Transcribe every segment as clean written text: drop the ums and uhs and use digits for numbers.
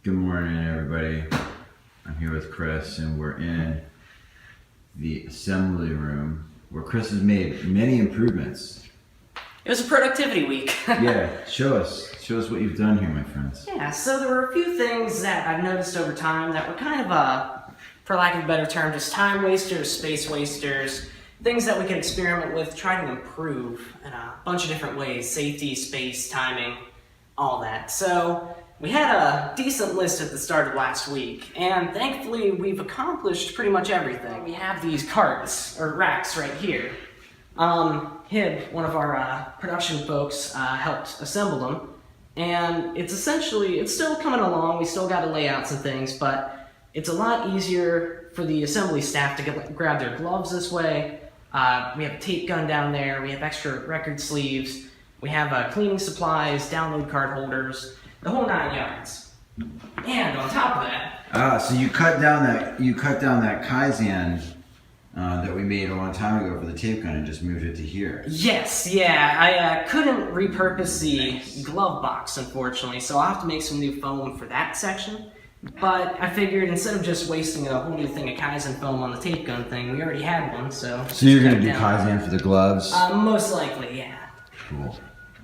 Good morning, everybody. I'm here with Chris, and we're in the assembly room where Chris has made many improvements. It was a productivity week. Yeah, show us what you've done here, my friends. Yeah, so there were a few things that I've noticed over time that were kind of, for lack of a better term, just time wasters, space wasters, things that we could experiment with, try to improve in a bunch of different ways: safety, space, timing, all that. So we had a decent list at the start of last week, and thankfully we've accomplished pretty much everything. We have these carts, or racks, right here. Hib, one of our production folks, helped assemble them, and it's still coming along. We still got to lay out some things, but it's a lot easier for the assembly staff to grab their gloves this way. We have a tape gun down there, we have extra record sleeves, we have cleaning supplies, download card holders, the whole 9 yards. And on top of that... So you cut down that Kaizen that we made a long time ago for the tape gun and just moved it to here. Yes, yeah, I couldn't repurpose the glove box, unfortunately, so I'll have to make some new foam for that section. But I figured instead of just wasting a whole new thing of Kaizen foam on the tape gun thing, we already had one, so... So you're going to do Kaizen for the gloves? Most likely, yeah. Cool.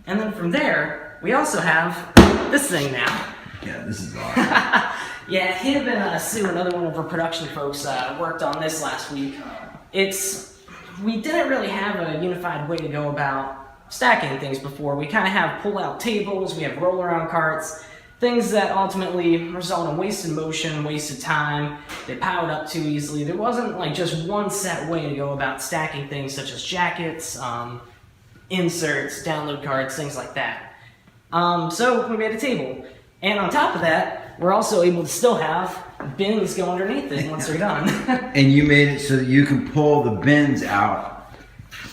And then from there, we also have this thing now. Yeah, this is awesome. Yeah, Hib and Sue, another one of our production folks, worked on this last week. We didn't really have a unified way to go about stacking things before. We kind of have pull-out tables, we have roll-around carts, things that ultimately result in wasted motion, wasted time. They piled up too easily. There wasn't like just one set way to go about stacking things such as jackets, inserts, download cards, things like that. So we made a table. And on top of that, we're also able to still have bins go underneath it once they're done. And you made it so that you can pull the bins out.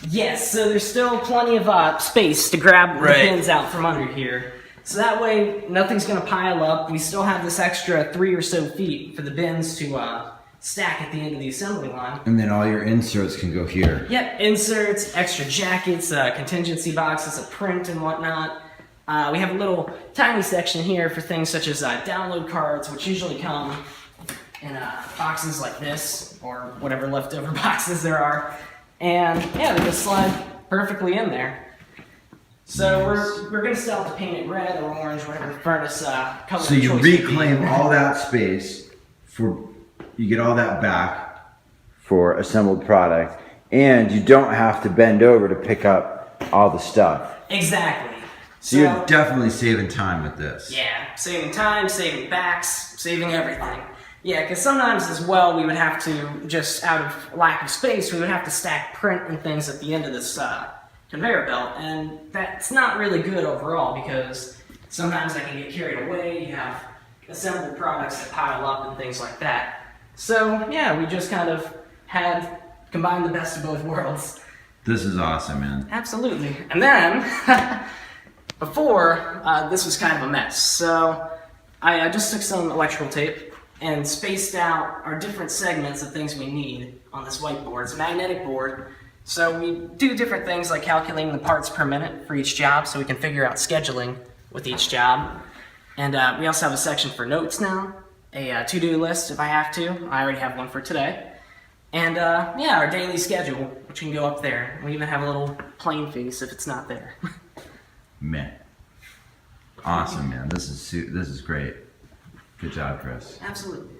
Yes, so there's still plenty of space to grab the bins out from under here. So that way, nothing's going to pile up. We still have this extra 3 or so feet for the bins to stack at the end of the assembly line. And then all your inserts can go here. Yep, inserts, extra jackets, contingency boxes, a print and whatnot. We have a little tiny section here for things such as download cards, which usually come in boxes like this, or whatever leftover boxes there are. And yeah, they just slide perfectly in there. So we're going to still have to paint it red or orange, whatever the furnace color. So you reclaim all that space, you get all that back for assembled product, and you don't have to bend over to pick up all the stuff. Exactly. So you're definitely saving time with this. Yeah, saving time, saving backs, saving everything. Yeah, because sometimes as well we would have to, just out of lack of space, we would have to stack print and things at the end of this conveyor belt, and that's not really good overall because sometimes that can get carried away. You have assembled products that pile up and things like that. So yeah, we just kind of had combined the best of both worlds. This is awesome, man. Absolutely. And then before, this was kind of a mess. So I just took some electrical tape and spaced out our different segments of things we need on this whiteboard. It's a magnetic board. So we do different things like calculating the parts per minute for each job so we can figure out scheduling with each job. And we also have a section for notes now, a to-do list if I have to. I already have one for today. And yeah, our daily schedule, which can go up there. We even have a little plain face if it's not there. Man. Awesome, man. This is great. Good job, Chris. Absolutely.